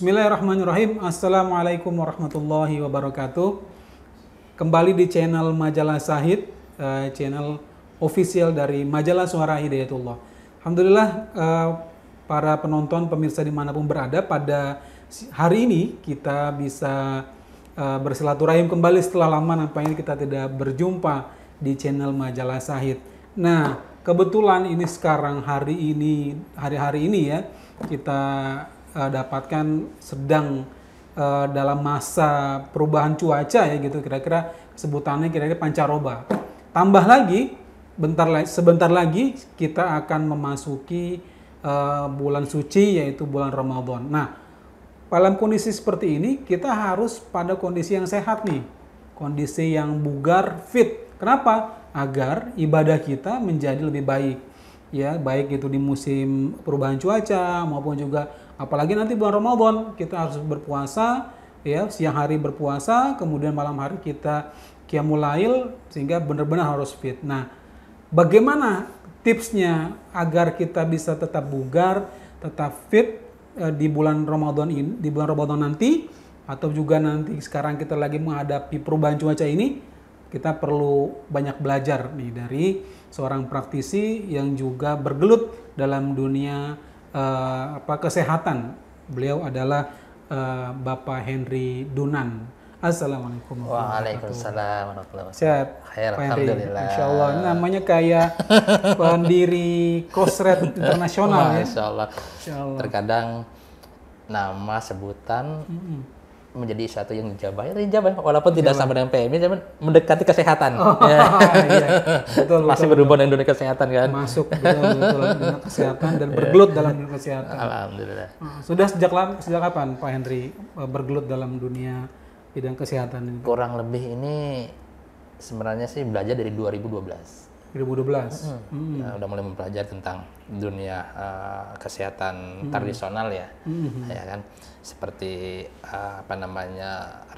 Bismillahirrahmanirrahim. Assalamualaikum warahmatullahi wabarakatuh. Kembali di channel Majalah Syahid, channel official dari Majalah Suara Hidayatullah. Alhamdulillah, para penonton, pemirsa dimanapun berada, pada hari ini kita bisa bersilaturahim kembali setelah lama nampaknya kita tidak berjumpa di channel Majalah Syahid. Nah, kebetulan ini sekarang hari-hari ini ya, kita dapatkan sedang dalam masa perubahan cuaca ya gitu, kira-kira sebutannya kira-kira pancaroba. Tambah lagi sebentar lagi kita akan memasuki bulan suci yaitu bulan Ramadan. Nah, dalam kondisi seperti ini kita harus pada kondisi yang sehat nih, kondisi yang bugar, fit. Kenapa? Agar ibadah kita menjadi lebih baik. Ya, baik itu di musim perubahan cuaca maupun juga apalagi nanti bulan Ramadan kita harus berpuasa ya, siang hari berpuasa, kemudian malam hari kita qiyamul lail sehingga benar-benar harus fit. Nah, bagaimana tipsnya agar kita bisa tetap bugar, tetap fit di bulan Ramadan ini, di bulan Ramadan nanti atau juga nanti sekarang kita lagi menghadapi perubahan cuaca ini? Kita perlu banyak belajar nih dari seorang praktisi yang juga bergelut dalam dunia kesehatan. Beliau adalah Bapak Henry Dunan. Assalamualaikum Waalaikumsalam warahmatullahi wabarakatuh. Sehat, Pak Henry. Alhamdulillah. Insya Allah. Ini namanya kayak pendiri Crossred Internasional ya. Masya Allah. Terkadang nama sebutan menjadi sesuatu yang dijabah walaupun tidak sama dengan PMI, tapi mendekati kesehatan. Iya. Betul, masih berhubungan dengan dunia kesehatan kan? Masuk betul dunia kesehatan dan bergelut dalam dunia kesehatan. Alhamdulillah. Sudah sejak kapan Pak Henry bergelut dalam dunia bidang kesehatan ini? Kurang lebih ini sebenarnya sih belajar dari 2012. 2012. Nah, udah mulai mempelajari tentang dunia kesehatan tradisional ya, ya kan, seperti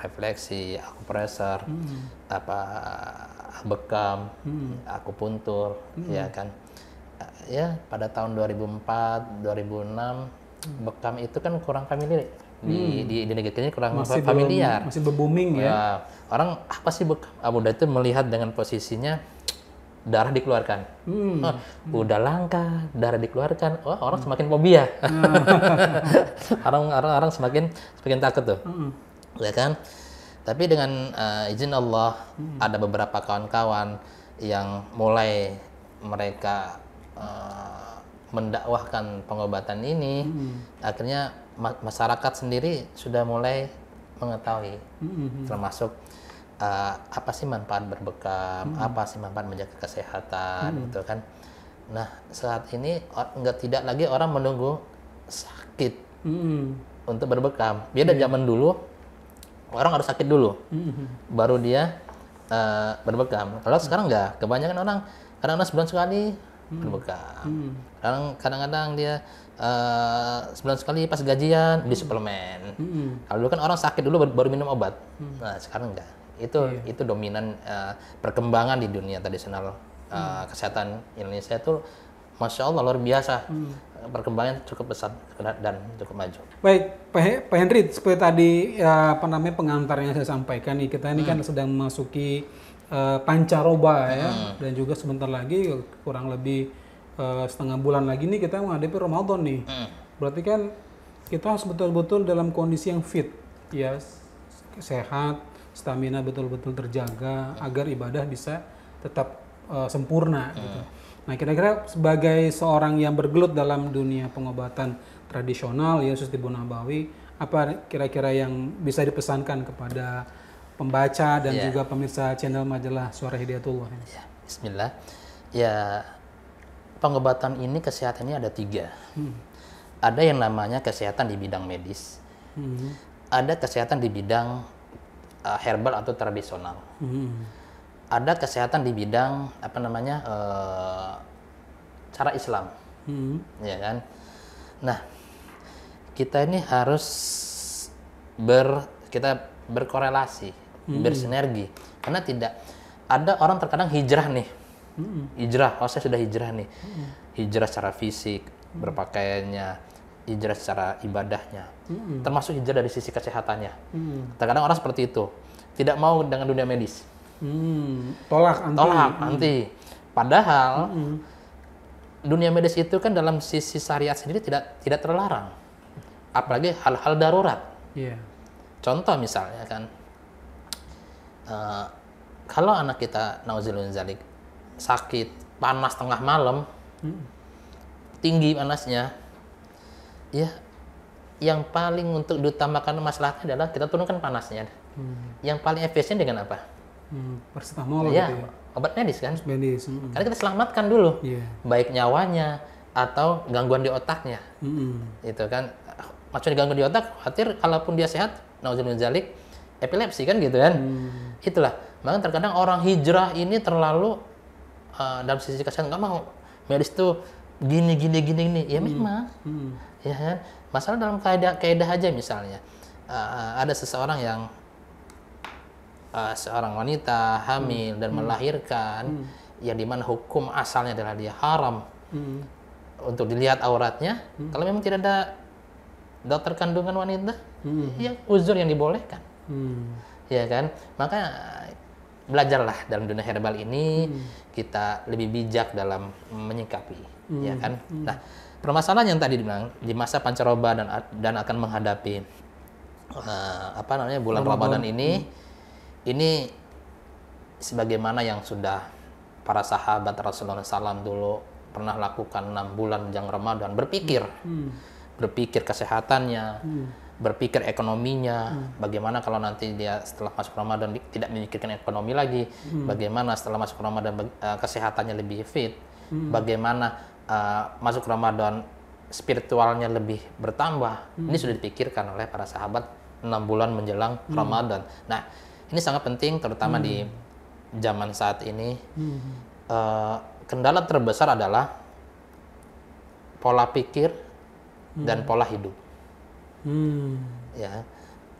refleksi, akupresur, bekam, akupuntur, ya kan. Ya pada tahun 2004, 2006 bekam itu kan kurang familiar di negeri ini, kurang familiar. Masih booming ya. Orang apa sih bekam? Udah itu melihat dengan posisinya darah dikeluarkan, udah langka, darah dikeluarkan, orang semakin fobia, orang semakin takut tuh, ya kan? Tapi dengan izin Allah, ada beberapa kawan-kawan yang mulai mereka mendakwahkan pengobatan ini, akhirnya masyarakat sendiri sudah mulai mengetahui, termasuk apa sih manfaat berbekam, apa sih manfaat menjaga kesehatan, gitu kan. Nah, saat ini tidak lagi orang menunggu sakit untuk berbekam. Beda zaman dulu, orang harus sakit dulu, baru dia berbekam. Kalau sekarang enggak, kebanyakan orang kadang-kadang sebulan sekali berbekam. Kadang-kadang dia sebulan sekali pas gajian beli suplemen. Kalau dulu kan orang sakit dulu baru minum obat. Nah, sekarang enggak. Itu dominan perkembangan di dunia tradisional kesehatan Indonesia itu, Masya Allah, luar biasa. Perkembangan cukup besar dan cukup maju. Baik, Pak Henry, seperti tadi pengantar yang saya sampaikan nih, kita ini kan sedang memasuki pancaroba ya, dan juga sebentar lagi kurang lebih setengah bulan lagi nih kita menghadapi Ramadan nih. Berarti kan kita harus betul-betul dalam kondisi yang fit ya, sehat, stamina betul-betul terjaga agar ibadah bisa tetap sempurna gitu. Nah, kira-kira sebagai seorang yang bergelut dalam dunia pengobatan tradisional ya, Susti Nabawi, apa kira-kira yang bisa dipesankan kepada pembaca dan juga pemirsa channel Majalah Suara Hidayatullah? Ya, Bismillah. Ya, pengobatan ini, kesehatan ini ada 3. Ada yang namanya kesehatan di bidang medis, ada kesehatan di bidang herbal atau tradisional, ada kesehatan di bidang cara Islam, ya kan. Nah, kita ini harus berkorelasi, bersinergi, karena tidak ada orang terkadang hijrah nih, hijrah, saya sudah hijrah nih, hijrah secara fisik, berpakaiannya, hijrah secara ibadahnya, termasuk hijrah dari sisi kesehatannya. Terkadang orang seperti itu, tidak mau dengan dunia medis. Tolak, anti. Tolak, anti. Padahal dunia medis itu kan dalam sisi syariat sendiri tidak terlarang. Apalagi hal-hal darurat. Yeah. Contoh misalnya kan, kalau anak kita nauzubillah min dzalik sakit, panas tengah malam, tinggi panasnya, ya yang paling untuk diutamakan masalahnya adalah kita turunkan panasnya. Yang paling efisien dengan apa? Paracetamol Ya, gitu ya. obat medis kan? Medis. Karena kita selamatkan dulu, Yeah. baik nyawanya atau gangguan di otaknya. Itu kan, maksudnya gangguan di otak, khawatir kalaupun dia sehat, nauzubillah min dzalik, epilepsi kan gitu kan? Itulah. Makanya terkadang orang hijrah ini terlalu dalam sisi kesehatan nggak mau medis tuh gini. Ya memang, ya kan? Masalah dalam kaidah aja misalnya, ada seseorang yang seorang wanita hamil dan melahirkan, yang dimana hukum asalnya adalah dia haram untuk dilihat auratnya. Kalau memang tidak ada dokter kandungan wanita, ya uzur yang dibolehkan, ya kan? Makanya belajarlah dalam dunia herbal ini, kita lebih bijak dalam menyikapi, ya kan? Nah, permasalahan yang tadi dibilang di masa pancaroba dan akan menghadapi bulan Ramadan ini sebagaimana yang sudah para sahabat Rasulullah SAW dulu pernah lakukan 6 bulan menjelang Ramadan, berpikir kesehatannya, berpikir ekonominya, bagaimana kalau nanti dia setelah masuk Ramadan tidak memikirkan ekonomi lagi, bagaimana setelah masuk Ramadan kesehatannya lebih fit, bagaimana masuk Ramadan spiritualnya lebih bertambah. Ini sudah dipikirkan oleh para sahabat 6 bulan menjelang Ramadan. Nah, ini sangat penting terutama di zaman saat ini. Kendala terbesar adalah pola pikir dan pola hidup. Ya,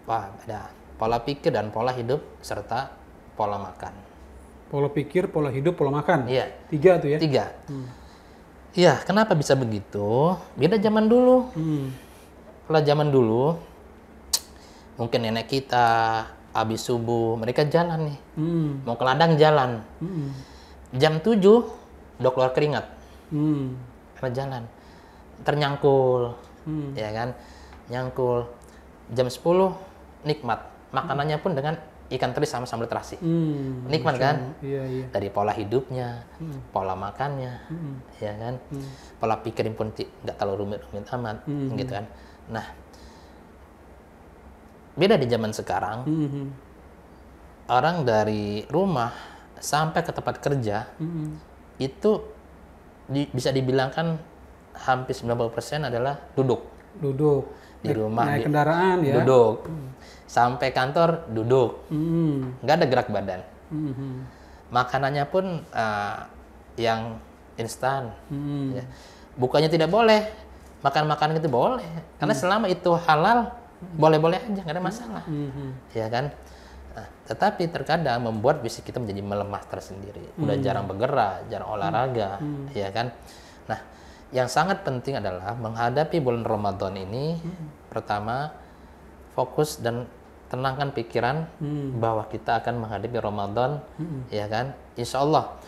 ada pola pikir dan pola hidup serta pola makan. Pola pikir, pola hidup, pola makan. Iya. 3 tuh ya? 3. Iya, kenapa bisa begitu? Beda zaman dulu. Kalau zaman dulu, mungkin nenek kita habis subuh mereka jalan nih, mau ke ladang jalan. Jam 7 udah keluar keringat, karena jalan. Ternyangkul, ya kan? Nyangkul. Jam 10 nikmat, makanannya pun dengan ikan teri sama sambal terasi. Nikmat kan? Iya. Dari pola hidupnya, pola makannya, ya kan? Pola pikirin pun nggak terlalu rumit amat, gitu kan? Nah, beda di zaman sekarang, orang dari rumah sampai ke tempat kerja itu bisa dibilangkan hampir 90% adalah duduk di rumah, naik kendaraan ya, duduk, sampai kantor duduk, nggak ada gerak badan. Makanannya pun yang instan, ya. Bukannya tidak boleh makan makanan itu, boleh, karena selama itu halal boleh-boleh aja, nggak ada masalah, ya kan? Nah, tetapi terkadang membuat fisik kita menjadi melemah tersendiri, udah jarang bergerak, jarang olahraga, ya kan? Nah, yang sangat penting adalah menghadapi bulan Ramadan ini, pertama fokus dan tenangkan pikiran bahwa kita akan menghadapi Ramadan, ya kan? Insya Allah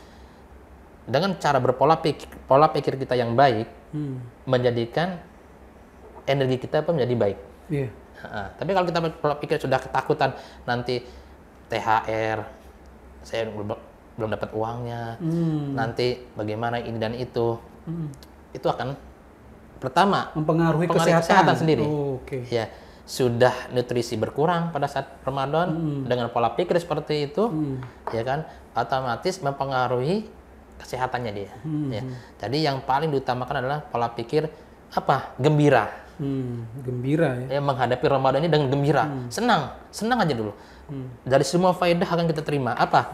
dengan cara pola pikir kita yang baik, menjadikan energi kita pun menjadi baik. Iya. Tapi kalau kita pola pikir sudah ketakutan, nanti THR saya belum dapat uangnya, nanti bagaimana ini dan itu akan pertama mempengaruhi kesehatan sendiri. Oke. Ya, sudah nutrisi berkurang pada saat Ramadan dengan pola pikir seperti itu, ya kan, otomatis mempengaruhi kesehatannya dia. Ya. Jadi yang paling diutamakan adalah pola pikir apa? Gembira. Gembira ya. Ya, menghadapi Ramadan ini dengan gembira, senang aja dulu. Dari semua faedah akan kita terima. Apa?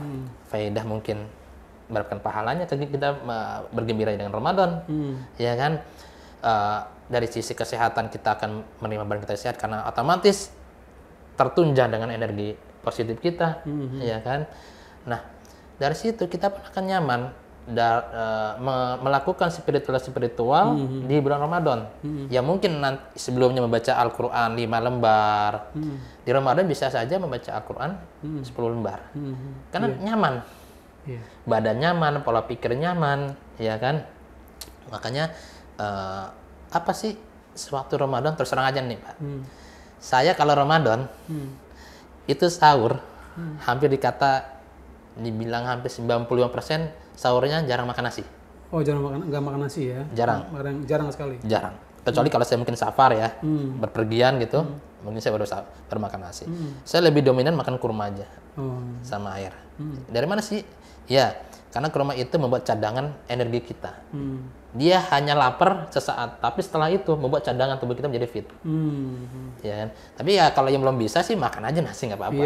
Faedah mungkin mendapatkan pahalanya kita bergembira dengan Ramadan, ya kan? Dari sisi kesehatan kita akan menerima badan kita sehat karena otomatis tertunjang dengan energi positif kita, ya kan? Nah, dari situ kita pun akan nyaman melakukan spiritual di bulan Ramadan. Ya mungkin nanti sebelumnya membaca Al-Quran 5 lembar. Di Ramadan bisa saja membaca Al-Quran 10 lembar. Karena nyaman. Badan nyaman, pola pikir nyaman, ya kan? Makanya apa sih sewaktu Ramadan, terus terang aja nih Pak. Saya kalau Ramadan itu sahur hampir dibilang hampir 95% sahurnya jarang makan nasi. Oh, nggak makan nasi ya? Jarang. Jarang sekali. Jarang. Kecuali kalau saya mungkin safar ya, berpergian gitu, mungkin saya baru makan nasi. Saya lebih dominan makan kurma aja, sama air. Dari mana sih? Ya, karena kurma itu membuat cadangan energi kita. Dia hanya lapar sesaat, tapi setelah itu membuat cadangan tubuh kita menjadi fit. Ya kan? Tapi ya kalau yang belum bisa sih makan aja nasi nggak apa-apa.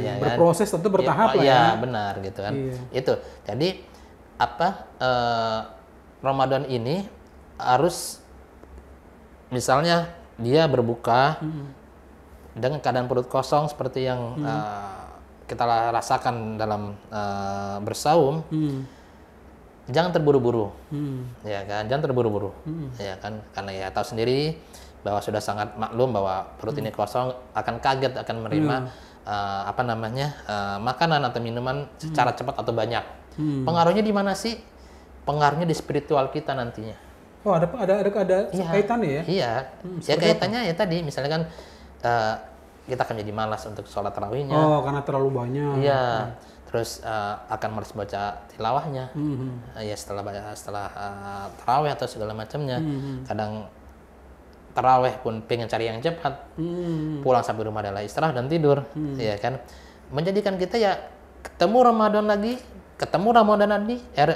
Ya, berproses tentu bertahap lah ya. Iya, benar gitu kan. Itu. Jadi Ramadan ini harus misalnya dia berbuka dengan keadaan perut kosong seperti yang kita rasakan dalam bersaum. Jangan terburu-buru, ya kan? Jangan terburu-buru, ya kan? Karena ya tahu sendiri bahwa sudah sangat maklum bahwa perut ini kosong, akan kaget akan menerima makanan atau minuman secara cepat atau banyak. Pengaruhnya di mana sih? Pengaruhnya di spiritual kita nantinya. Oh, ada kaitannya ya? Iya, ya kaitannya ya tadi, misalnya kan kita akan jadi malas untuk sholat tarawihnya. Oh, karena terlalu banyak. Iya. Terus akan malas baca tilawahnya, ya setelah tarawih atau segala macamnya. Kadang tarawih pun pengen cari yang cepat, pulang sampai rumah adalah istirahat dan tidur, ya kan. Menjadikan kita ya ketemu Ramadan lagi, ya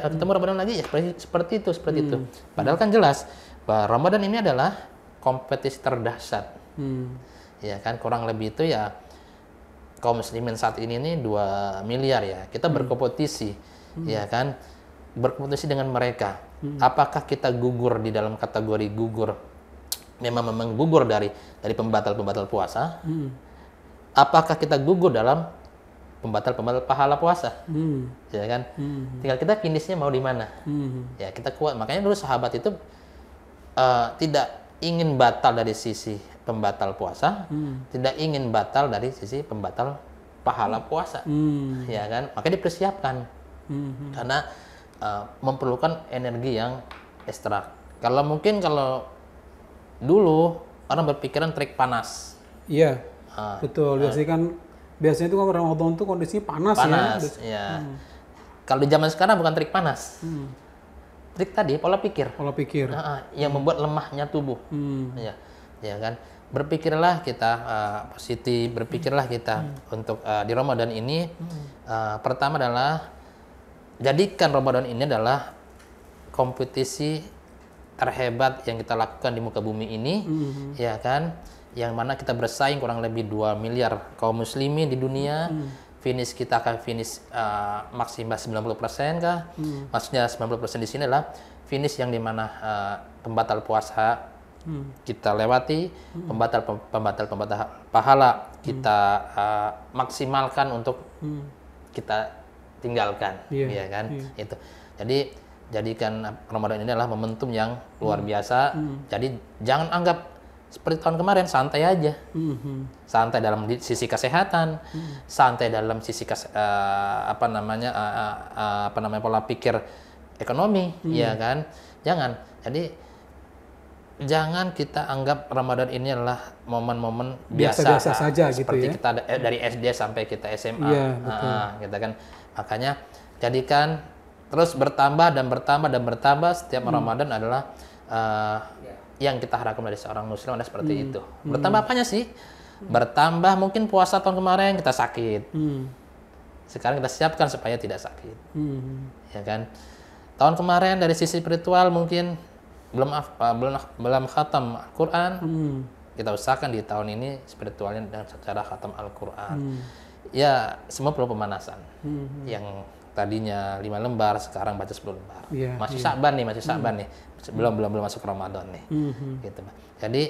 seperti itu. Padahal kan jelas bahwa Ramadan ini adalah kompetisi terdahsyat, ya kan. Kurang lebih itu ya. Kaum muslimin saat ini nih 2 miliar ya. Kita berkompetisi, ya kan? Berkompetisi dengan mereka. Apakah kita gugur di dalam kategori gugur? Memang gugur dari pembatal puasa? Apakah kita gugur dalam pembatal pahala puasa? Ya kan? Tinggal kita finishnya mau di mana? Ya kita kuat. Makanya dulu sahabat itu tidak ingin batal dari sisi pembatal puasa, tidak ingin batal dari sisi pembatal pahala puasa, ya kan? Makanya dipersiapkan, karena memerlukan energi yang ekstra. Kalau dulu orang berpikiran terik panas. Iya, betul. Biasanya itu kan Ramadan tuh kondisinya panas ya. Kalau di zaman sekarang bukan terik panas. Trik tadi pola pikir yang membuat lemahnya tubuh, ya kan. Berpikirlah kita positif, berpikirlah kita untuk di Ramadan ini. Pertama adalah jadikan Ramadan ini adalah kompetisi terhebat yang kita lakukan di muka bumi ini, ya kan. Yang mana kita bersaing kurang lebih 2 miliar kaum muslimin di dunia. Finish kita akan finish maksimal 90% kah? Maksudnya 90% di sini adalah finish yang dimana pembatal puasa kita lewati, pembatal pahala kita maksimalkan untuk kita tinggalkan, ya kan? Itu. Jadi jadikan Ramadan ini adalah momentum yang luar biasa. Jadi jangan anggap seperti tahun kemarin, santai aja. Santai dalam sisi kesehatan, santai dalam sisi pola pikir ekonomi, ya kan? Jangan kita anggap Ramadan ini adalah momen-momen biasa saja seperti gitu ya. Kita dari SD sampai kita SMA. Iya, Gitu kan. Makanya jadikan terus bertambah setiap Ramadan adalah yang kita harapkan dari seorang muslim adalah seperti itu. Bertambah apanya sih? Bertambah mungkin puasa tahun kemarin kita sakit. Sekarang kita siapkan supaya tidak sakit. Ya kan? Tahun kemarin dari sisi spiritual mungkin belum khatam Al-Quran. Kita usahakan di tahun ini spiritualnya dengan secara khatam Al-Quran. Ya, semua perlu pemanasan. Yang tadinya 5 lembar, sekarang baca 10 lembar. Masih Sya'ban nih. Belum masuk Ramadan nih. Gitu. Jadi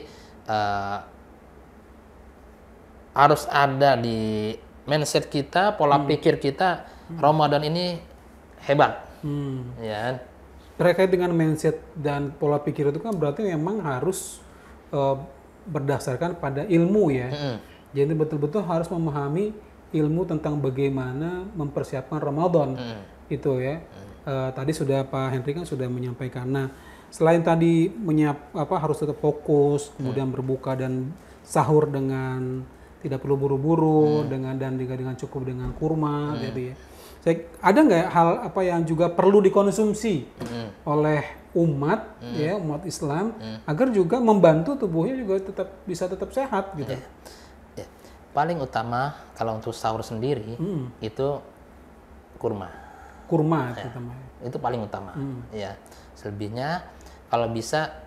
harus ada di mindset kita, pola pikir kita, Ramadan ini hebat. Ya kan? Terkait dengan mindset dan pola pikir itu kan berarti memang harus eh, berdasarkan pada ilmu ya. Jadi betul-betul harus memahami ilmu tentang bagaimana mempersiapkan Ramadan itu ya. Tadi sudah Pak Henry kan sudah menyampaikan. Nah, selain tadi harus tetap fokus, kemudian berbuka dan sahur dengan tidak perlu buru-buru, dan dengan cukup dengan kurma, gitu ya. Ada nggak hal apa yang juga perlu dikonsumsi oleh umat ya, umat Islam agar juga membantu tubuhnya juga bisa tetap sehat gitu. Ya. Paling utama kalau untuk sahur sendiri itu kurma. Kurma Ya, terutama. itu paling utama. Ya. Selebihnya kalau bisa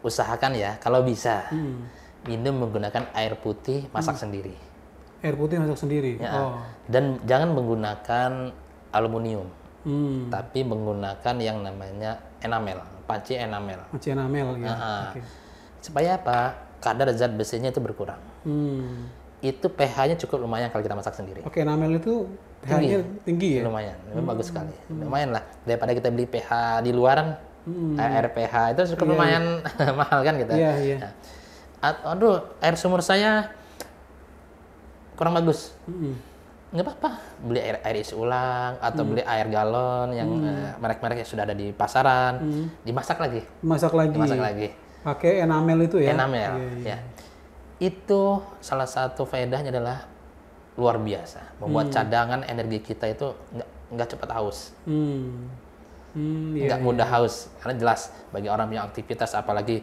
usahakan ya, kalau bisa minum menggunakan air putih masak sendiri. Air putih masak sendiri. Ya. Dan jangan menggunakan aluminium, tapi menggunakan yang namanya enamel, panci enamel. Panci enamel ya. Okay. Supaya apa? Kadar zat besinya itu berkurang. Itu pH-nya cukup lumayan kalau kita masak sendiri. Oke, enamel itu pH-nya tinggi ya? Lumayan, bagus sekali. Lumayan lah, daripada kita beli pH di luaran, air pH itu cukup lumayan mahal kan kita. Iya. Nah, aduh, air sumur saya kurang bagus. Nggak apa-apa, beli air isi ulang atau beli air galon yang merek-merek yang sudah ada di pasaran, dimasak lagi. Masak lagi. Pakai enamel itu ya? Enamel, ya. Itu salah satu faedahnya adalah luar biasa, membuat cadangan energi kita itu nggak cepat haus. Nggak mudah haus, karena jelas bagi orang yang aktivitas, apalagi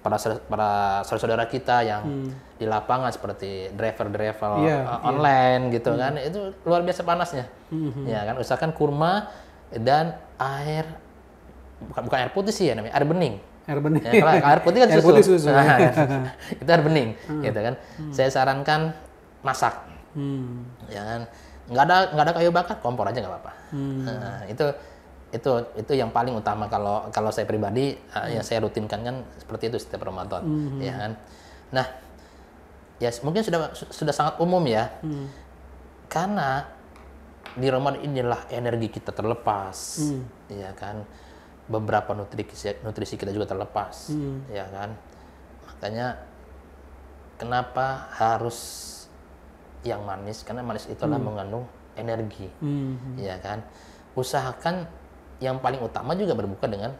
para saudara kita yang di lapangan seperti driver online gitu kan, itu luar biasa panasnya. Ya kan, usahakan kurma dan air bukan air putih sih ya namanya, air bening. Air bening. Ya, kalau air putih kan air susu. Putih susu. Nah, itu air bening gitu kan. Saya sarankan masak. Ya kan. Nggak ada kayu bakar, kompor aja nggak apa-apa. Nah, itu yang paling utama kalau saya pribadi yang saya rutinkan kan seperti itu setiap Ramadan, ya kan. Nah, ya mungkin sudah sangat umum ya, karena di Ramadan inilah energi kita terlepas, ya kan. Beberapa nutrisi kita juga terlepas, ya kan. Makanya kenapa harus yang manis? Karena manis itu adalah mengandung energi, ya kan. Usahakan yang paling utama juga berbuka dengan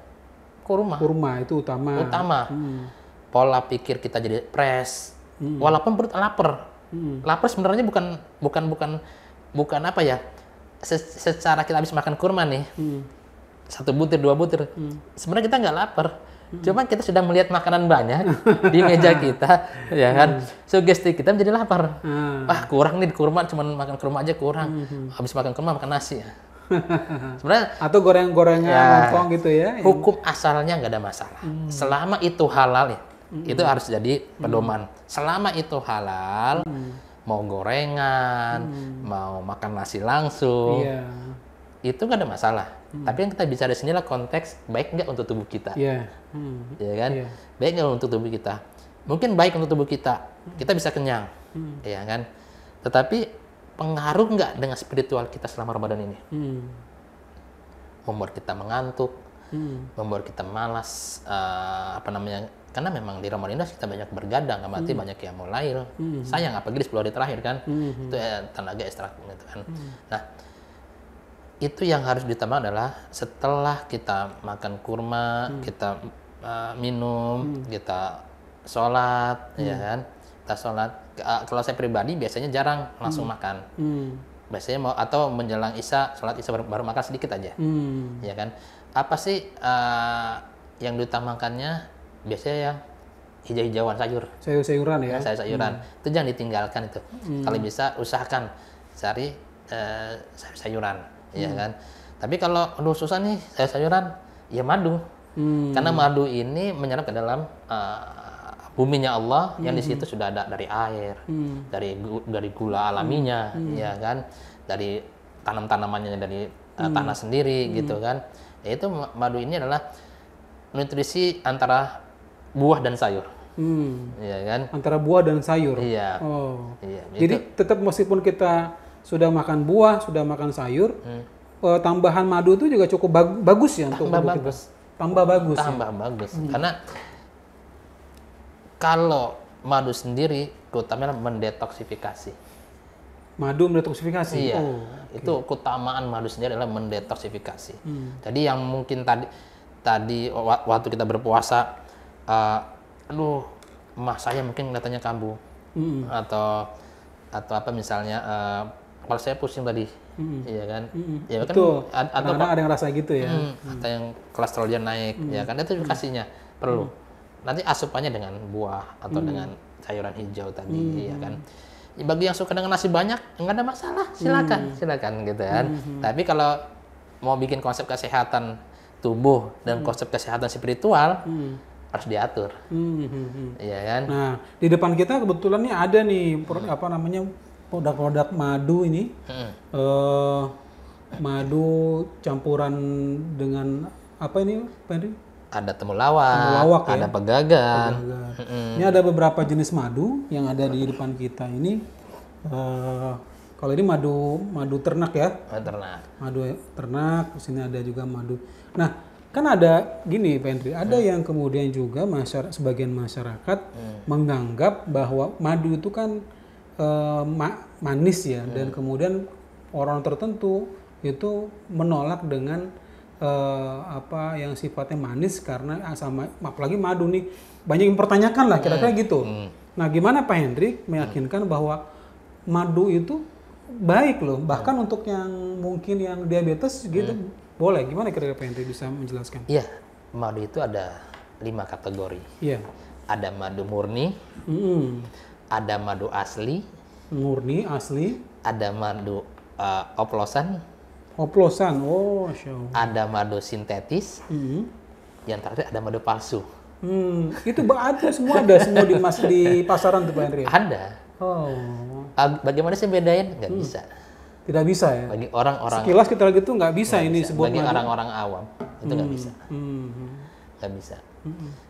kurma. Kurma itu utama. Pola pikir kita jadi fresh, walaupun perut lapar. Lapar sebenarnya bukan apa ya? Secara kita habis makan kurma nih, 1 butir 2 butir, sebenarnya kita nggak lapar. Cuma kita sudah melihat makanan banyak di meja kita, ya kan? Sugesti kita menjadi lapar. Wah, kurang nih kurma, cuman makan kurma aja kurang. Habis makan kurma makan nasi ya. Sebenarnya atau goreng-gorengan ngongkong gitu ya. Hukum asalnya nggak ada masalah. Selama itu halal ya. Itu harus jadi pedoman. Selama itu halal, mau gorengan, mau makan nasi langsung, itu nggak ada masalah. Tapi yang kita bicara di sini adalah konteks baik nggak untuk tubuh kita. Ya kan? Baik nggak untuk tubuh kita. Mungkin baik untuk tubuh kita bisa kenyang, ya kan? Tetapi pengaruh nggak dengan spiritual kita selama Ramadan ini? Membuat kita mengantuk, membuat kita malas, karena memang di Ramadan ini kita banyak bergadang, berarti banyak yang mulai. Sayang, apalagi di 10 hari terakhir kan, itu tenaga ekstrak gitu kan. Nah, itu yang harus ditambah adalah setelah kita makan kurma, kita minum, kita sholat, ya kan? Kita sholat. Kalau saya pribadi biasanya jarang langsung makan. Biasanya atau menjelang Isya, sholat Isya baru makan sedikit aja. Ya kan? Apa sih yang diutamakannya? Biasanya yang hijau-hijauan sayur. Sayur-sayuran ya? Sayur-sayuran. Itu jangan ditinggalkan itu. Kalau bisa usahakan cari sayur-sayuran. Ya kan? Tapi kalau aduh susah nih sayur-sayuran, ya madu. Karena madu ini menyerap ke dalam buminya Allah yang di situ sudah ada dari air, dari gula alaminya, ya kan, dari tanam-tanamannya dari tanah sendiri gitu kan. Yaitu madu ini adalah nutrisi antara buah dan sayur, ya kan. Antara buah dan sayur. Iya. Jadi tetap meskipun kita sudah makan buah, sudah makan sayur, tambahan madu itu juga cukup bagus ya untuk tubuh kita. Tambah bagus. Tambah bagus. Karena kalau madu sendiri utamanya mendetoksifikasi. Madu mendetoksifikasi. Iya. Oh, Itu keutamaan madu sendiri adalah mendetoksifikasi. Jadi yang mungkin tadi waktu kita berpuasa, mah saya mungkin kelihatannya kambuh, atau apa misalnya, kepala saya pusing tadi, iya kan? Ya kan? Atau ada yang rasa gitu ya. Atau yang kolesterolnya naik, ya kan? Itu kasihnya perlu. Nanti asupannya dengan buah atau dengan sayuran hijau tadi, ya kan? Bagi yang suka dengan nasi banyak, nggak ada masalah, silakan gitu kan. Tapi kalau mau bikin konsep kesehatan tubuh dan konsep kesehatan spiritual, harus diatur, iya kan. Nah, di depan kita kebetulan nih ada nih apa namanya produk-produk madu ini, madu campuran dengan apa ini, Pak Henry? Ada temulawak ya? ada pegagan. Ini ada beberapa jenis madu yang ada di depan kita ini. Kalau ini madu ternak ya. Madu ternak. Di sini ada juga madu. Nah, kan ada gini, Pak Henry. Ada yang kemudian juga sebagian masyarakat menganggap bahwa madu itu kan manis ya, dan kemudian orang tertentu itu menolak dengan apa yang sifatnya manis karena sama apalagi madu nih banyak yang mempertanyakan lah kira-kira gitu. Nah, gimana Pak Hendrik meyakinkan bahwa madu itu baik loh, bahkan untuk yang mungkin yang diabetes gitu boleh? Gimana kira-kira Pak Hendrik bisa menjelaskan? Iya, madu itu ada 5 kategori. Iya. Ada madu murni, ada madu asli, ada madu oplosan, oh, ada madu sintetis, yang terakhir ada madu palsu. Itu ada semua di pasaran tuh Pak Henry? Ada. Oh. Bagaimana sih bedain? Nggak bisa. Tidak bisa ya? Bagi orang-orang sekilas kita gitu nggak bisa ini bisa. sebuah Bagi madu. orang-orang awam itu nggak bisa. Nggak bisa.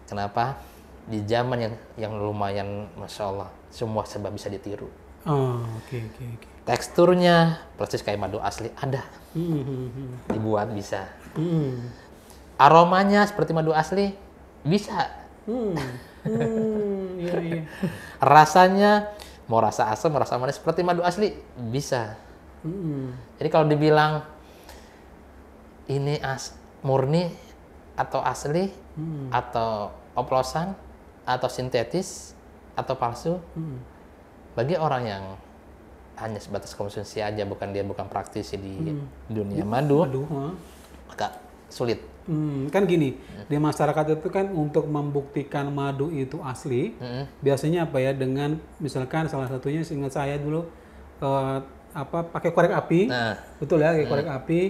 Kenapa? Di zaman yang lumayan, masya Allah, semua serba bisa ditiru. Oh, oke. Teksturnya persis kayak madu asli ada. Dibuat bisa. Aromanya seperti madu asli bisa. Iya. Rasanya mau rasa asam, mau rasa manis seperti madu asli bisa. Jadi kalau dibilang ini murni atau asli atau oplosan atau sintetis atau palsu, bagi orang yang hanya sebatas konsumsi aja, bukan praktisi di dunia madu, agak sulit. Kan gini, di masyarakat itu kan untuk membuktikan madu itu asli, biasanya apa ya, dengan misalkan salah satunya seingat saya dulu pakai korek api, betul ya, pakai korek api,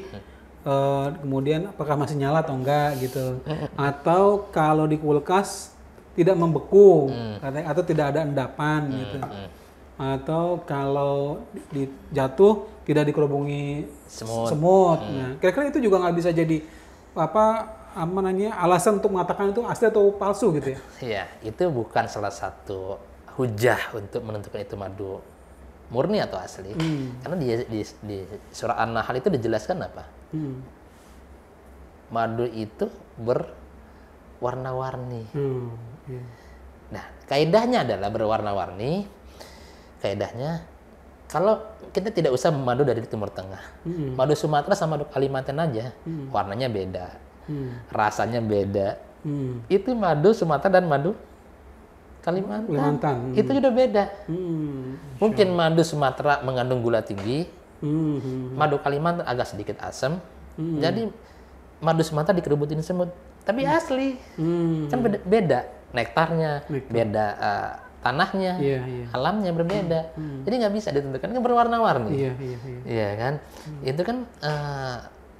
kemudian apakah masih nyala atau enggak gitu, atau kalau di kulkas tidak membeku, atau tidak ada endapan gitu. Atau kalau jatuh tidak dikerubungi semut. Nah, kira-kira itu juga nggak bisa jadi alasan untuk mengatakan itu asli atau palsu gitu ya? Iya, itu bukan salah satu hujah untuk menentukan itu madu murni atau asli. Karena di surah An-Nahl itu dijelaskan apa? Madu itu berwarna-warni. Nah, kaidahnya adalah berwarna-warni. Kaidahnya, kalau kita tidak usah madu dari Timur Tengah, madu Sumatera sama madu Kalimantan aja, warnanya beda, rasanya beda. Itu madu Sumatera dan madu Kalimantan. Itu sudah beda. Mungkin madu Sumatera mengandung gula tinggi, madu Kalimantan agak sedikit asam, jadi madu Sumatera dikerubutin semut, tapi asli. Kan beda nektarnya, beda tanahnya, alamnya berbeda, jadi nggak bisa ditentukan, kan berwarna-warni, iya kan? Itu kan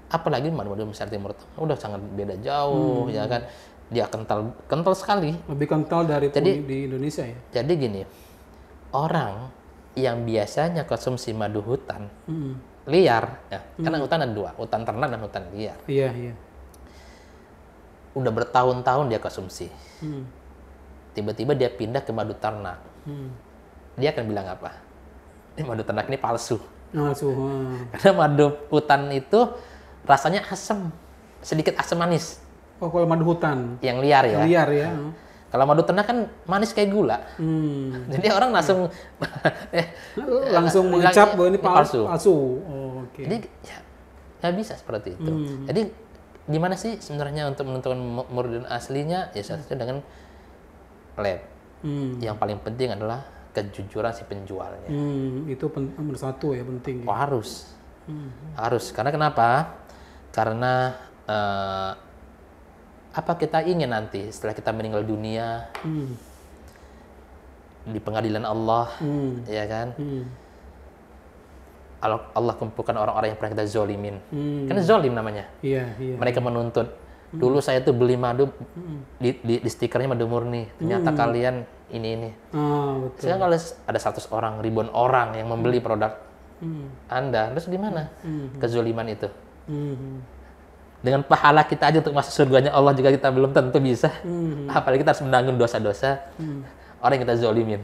apalagi madu-madu misalnya Timur Tengah udah sangat beda jauh, ya kan? Dia kental sekali, lebih kental dari di Indonesia ya. Jadi gini, orang yang biasanya konsumsi madu hutan liar, ya, karena hutan ada 2, hutan ternak dan hutan liar. Iya. Udah bertahun-tahun dia konsumsi. Tiba-tiba dia pindah ke madu ternak. Dia akan bilang apa? Ini madu ternak ini palsu. Karena madu hutan itu rasanya asam, sedikit asam manis. Oh, kalau madu hutan. Yang liar ya. Liar ya. Kalau madu ternak kan manis kayak gula. Jadi orang langsung langsung mengecap bahwa ini palsu. Oh, oke. Jadi ya nggak bisa seperti itu. Jadi di mana sih sebenarnya untuk menentukan murni dan aslinya? Ya salah satunya dengan lab. Yang paling penting adalah kejujuran si penjualnya. Itu nomor satu ya, penting. Oh, harus. Harus. Karena kenapa? Karena apa kita ingin nanti setelah kita meninggal dunia di pengadilan Allah, ya kan? Allah kumpulkan orang-orang yang pernah kita zolimin. Kan zolim namanya. Iya. Mereka menuntut. Dulu saya tuh beli madu, di stikernya madu murni. Ternyata kalian ini. Betul. Sekarang kalau ada 100 orang, ribuan orang yang membeli produk Anda, terus gimana kezoliman itu? Dengan pahala kita aja untuk masuk surganya Allah juga kita belum tentu bisa. Apalagi kita harus menanggung dosa-dosa orang yang kita zolimin.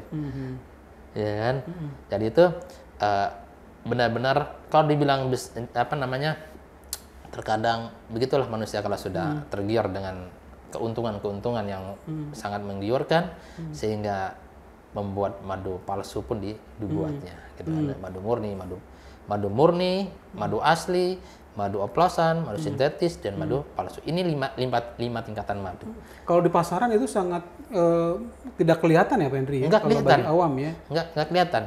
Ya kan? Jadi itu benar-benar kalau dibilang terkadang begitulah manusia kalau sudah tergiur dengan keuntungan-keuntungan yang sangat menggiurkan sehingga membuat madu palsu pun dibuatnya. Gitu. Madu murni, madu asli, madu oplosan, madu sintetis, dan madu palsu. Ini lima tingkatan madu. Kalau di pasaran itu sangat tidak kelihatan ya Pak Henry? Enggak kalau kelihatan. bagi awam ya? Enggak kelihatan.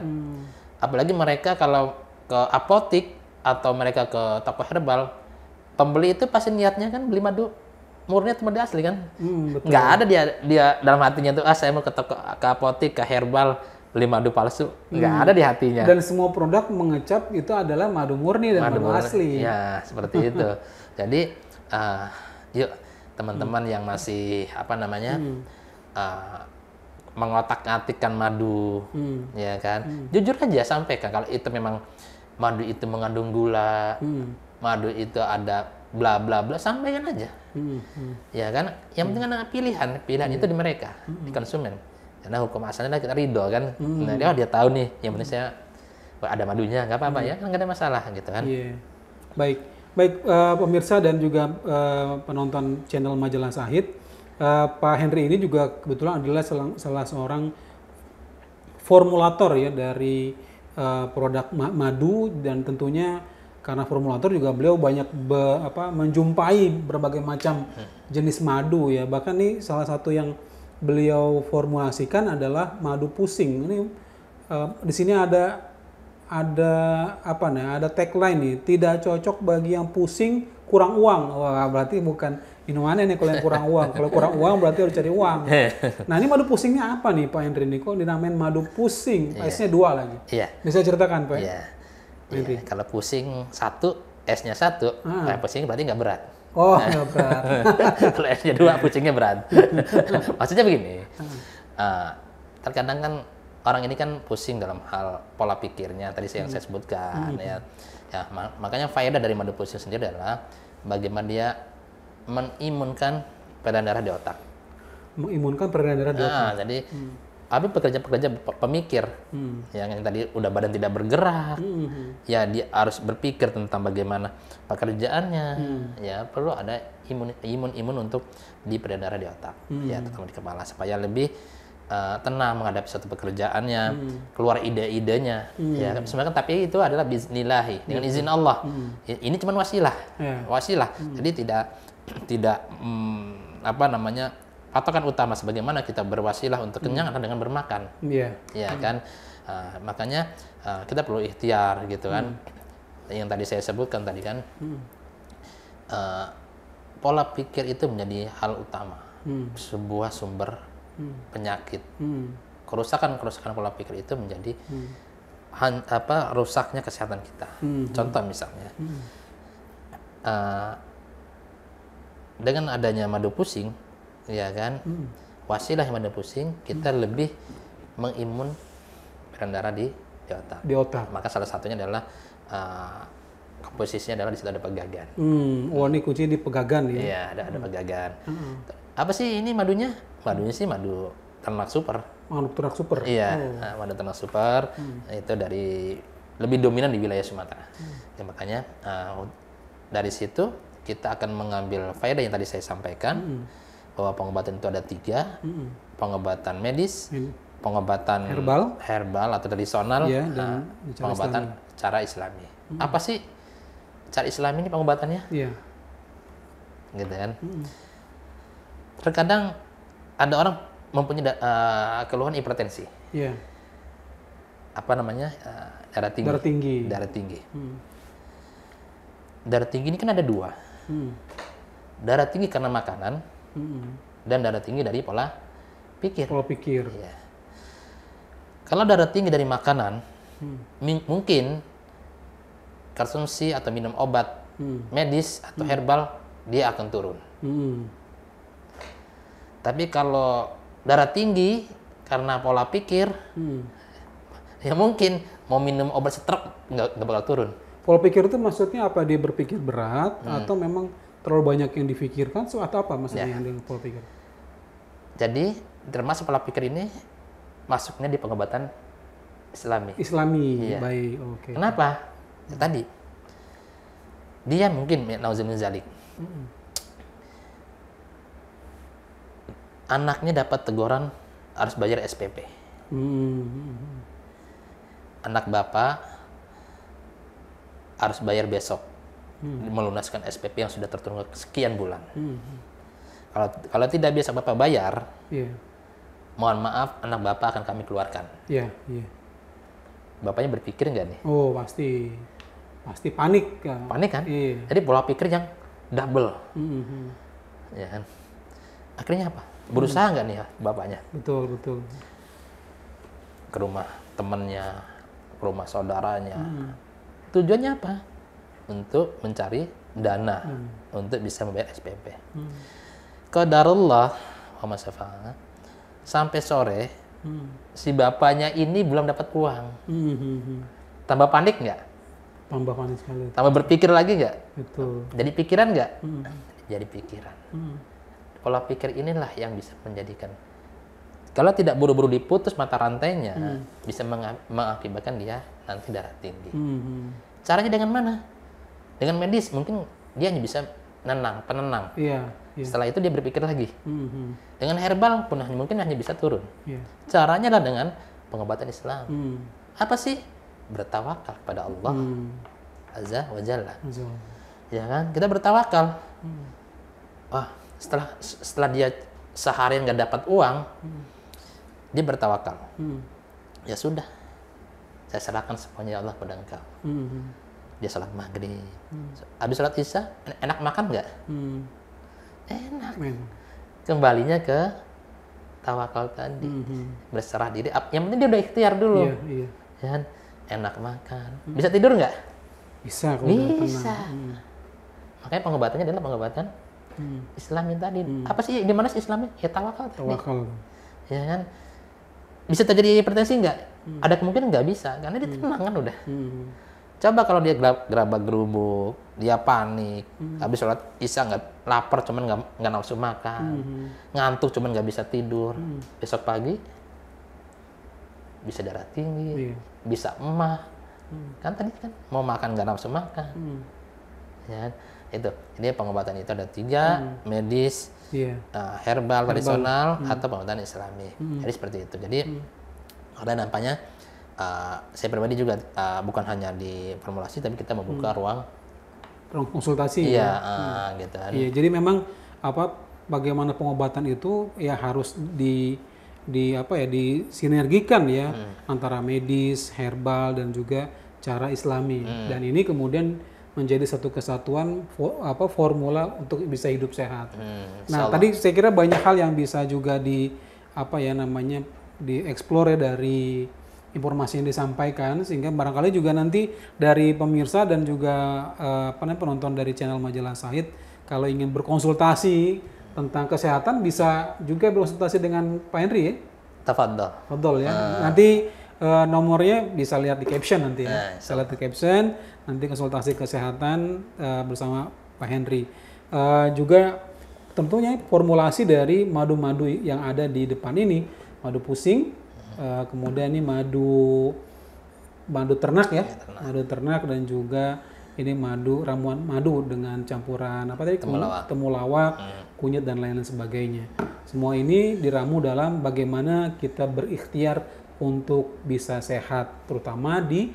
Apalagi mereka kalau ke apotik atau mereka ke toko herbal, pembeli itu pasti niatnya kan beli madu murni atau madu asli kan? Betul. Nggak ada dia dalam hatinya tuh, saya mau ke apotik, ke herbal, beli madu palsu. Nggak ada di hatinya. Dan semua produk mengecap itu adalah madu murni dan madu asli. Ya, seperti itu. Jadi, yuk teman-teman yang masih mengotak-atikkan madu, ya kan? Jujur aja sampaikan kalau itu memang madu itu mengandung gula, madu itu ada bla bla bla, sampaikan aja. Ya kan? Yang penting ada pilihan itu di mereka, di konsumen. Karena hukum asalnya kita ridho kan. Nah, dia tahu nih, yang penting saya ada madunya, nggak apa-apa ya, nggak ada masalah gitu kan. Yeah. Baik pemirsa dan juga penonton channel Majalah Shahid, Pak Henry ini juga kebetulan adalah salah seorang formulator ya dari produk madu, dan tentunya karena formulator juga beliau banyak menjumpai berbagai macam jenis madu ya. Bahkan nih salah satu yang beliau formulasikan adalah madu pusing. Ini di sini ada tagline nih, tidak cocok bagi yang pusing kurang uang. Wah, berarti bukan minumannya nih kalau yang kurang uang. Kalau kurang uang berarti harus cari uang. Nah, ini madu pusingnya apa nih Pak Henry? Nih kok dinamain madu pusing? S-nya 2 lagi. Iya. Bisa ceritakan Pak? Iya. Kalau pusing 1, S-nya 1, pusing berarti nggak berat. Oh, nggak berat. Kalau S-nya 2, pusingnya berat. Maksudnya begini, terkadang kan orang ini kan pusing dalam hal pola pikirnya, tadi yang saya sebutkan. Ya, makanya faedah dari madu pusing sendiri adalah bagaimana dia mengimunkan peredaran darah di otak. Mengimunkan peredaran darah di otak. Jadi, tapi pekerja-pekerja pemikir, yang tadi udah badan tidak bergerak, ya dia harus berpikir tentang bagaimana pekerjaannya, ya perlu ada imun untuk di peredaran darah di otak, ya terutama di kepala, supaya lebih tenang menghadapi suatu pekerjaannya, keluar ide-idenya, ya sebenarnya tapi itu adalah bismillahi, dengan izin Allah. Ini cuma wasilah, jadi tidak patokan utama sebagaimana kita berwasilah untuk kenyang adalah dengan bermakan. Ya kan? Makanya kita perlu ikhtiar gitu kan. Yang tadi saya sebutkan tadi kan, pola pikir itu menjadi hal utama. Sebuah sumber penyakit. Kerusakan pola pikir itu menjadi rusaknya kesehatan kita. Contoh misalnya, dengan adanya madu pusing, ya kan, wasilah madu pusing, kita lebih mengimun peredaran darah di otak. Maka salah satunya adalah komposisinya adalah di situ ada pegagan. Ini kuncinya di pegagan ya? Iya, ada pegagan. Apa sih ini madunya? Madunya sih madu ternak super. Madu ternak super? Iya, madu ternak super itu lebih dominan di wilayah Sumatera. Ya, makanya dari situ kita akan mengambil faedah yang tadi saya sampaikan, bahwa pengobatan itu ada 3, pengobatan medis, pengobatan herbal atau tradisional, dan pengobatan cara Islami. Apa sih cara Islami ini pengobatannya? Gitu kan. Terkadang ada orang mempunyai keluhan hipertensi. Apa namanya? Darah tinggi. Darah tinggi ini kan ada 2. Darah tinggi karena makanan, dan darah tinggi dari pola pikir. Ya. Kalau darah tinggi dari makanan, mungkin konsumsi atau minum obat medis atau herbal dia akan turun. Tapi kalau darah tinggi karena pola pikir, ya mungkin mau minum obat stroke nggak bakal turun. Pola pikir itu maksudnya apa? Dia berpikir berat atau memang terlalu banyak yang difikirkan atau apa maksudnya yang dengan pola pikir? Jadi termasuk pola pikir ini masuknya di pengobatan Islami. Iya. Baik, oke. Kenapa? Ya, tadi dia mungkin nauzubillah zalik. Anaknya dapat teguran harus bayar SPP. Anak bapak harus bayar besok melunaskan SPP yang sudah tertunda sekian bulan. Kalau tidak bisa bapak bayar, mohon maaf anak bapak akan kami keluarkan. Bapaknya berpikir nggak nih? Oh pasti panik kan? Panik kan? Jadi pola pikir yang double, ya kan? Akhirnya apa? Berusaha nggak nih ya bapaknya? Betul. Ke rumah temannya, ke rumah saudaranya. Tujuannya apa? Untuk mencari dana untuk bisa membayar SPP. Qadarullah Muhammad Syafa'a, sampai sore si bapaknya ini belum dapat uang. Tambah panik nggak? Tambah panik sekali. Tambah berpikir lagi nggak? Betul. Jadi pikiran nggak? Jadi pikiran. Pola pikir inilah yang bisa menjadikan, kalau tidak buru-buru diputus mata rantainya, bisa mengakibatkan dia nanti darah tinggi. Caranya dengan mana? Dengan medis, mungkin dia hanya bisa penenang. Setelah itu dia berpikir lagi. Dengan herbal pun mungkin hanya bisa turun. Caranya adalah dengan pengobatan Islam. Apa sih? Bertawakal pada Allah Azza wa Jalla. Ya kan? Kita bertawakal. Wah, setelah dia seharian nggak dapat uang, dia bertawakal. Ya sudah, saya serahkan semuanya ya Allah pada Engkau. Dia sholat maghrib, habis sholat isya, enak makan nggak? Enak. Kembalinya ke tawakal tadi, berserah diri. Yang penting dia udah ikhtiar dulu. Ya, enak makan. Bisa tidur nggak? Bisa. Bisa. Makanya pengobatannya adalah pengobatan Islami tadi. Apa sih di mana sih Islami? Ya tawakal. Ya kan? Bisa terjadi hipertensi nggak? Ada kemungkinan nggak bisa, karena dia tenang kan udah. Coba kalau dia gerabak gerubuk, dia panik, habis sholat isya nggak lapar, cuman nggak nafsu makan, ngantuk cuman nggak bisa tidur, besok pagi bisa darah tinggi, bisa emah, kan tadi kan mau makan nggak nafsu makan, ya itu. Jadi pengobatan itu ada 3, medis, herbal tradisional atau pengobatan Islami. Jadi seperti itu. Jadi karena nampaknya saya pribadi juga bukan hanya di formulasi, tapi kita membuka ruang konsultasi. Gitu kan. Jadi memang bagaimana pengobatan itu ya harus disinergikan ya antara medis, herbal dan juga cara Islami. Dan ini kemudian menjadi satu kesatuan formula untuk bisa hidup sehat. Nah, tadi saya kira banyak hal yang bisa juga dieksplor ya dari informasi yang disampaikan, sehingga barangkali juga nanti dari pemirsa dan juga penonton dari channel Majalah Syahid kalau ingin berkonsultasi tentang kesehatan bisa juga berkonsultasi dengan Pak Henry ya. Tafadhol ya. Nanti nomornya bisa lihat di caption nanti ya. Bisa lihat di caption, nanti konsultasi kesehatan bersama Pak Henry. Juga tentunya formulasi dari madu-madu yang ada di depan ini, madu pusing, kemudian ini madu ternak ya, madu ternak dan juga ini madu, ramuan madu dengan campuran apa tadi? Temulawak, kunyit dan lain-lain sebagainya. Semua ini diramu dalam bagaimana kita berikhtiar untuk bisa sehat, terutama di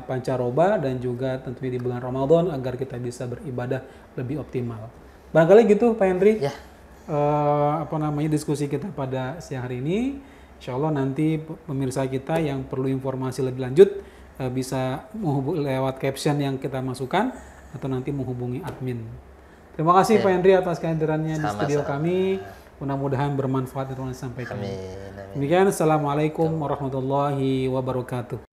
pancaroba dan juga tentunya di bulan Ramadan agar kita bisa beribadah lebih optimal. Barangkali gitu Pak Henry. Ya. Diskusi kita pada siang hari ini. Insya Allah nanti pemirsa kita yang perlu informasi lebih lanjut bisa menghubungi lewat caption yang kita masukkan atau nanti menghubungi admin. Terima kasih Pak Henry atas kehadirannya di studio kami. Mudah-mudahan bermanfaat yang telah disampaikan. Amin. Demikian, Assalamualaikum warahmatullahi wabarakatuh.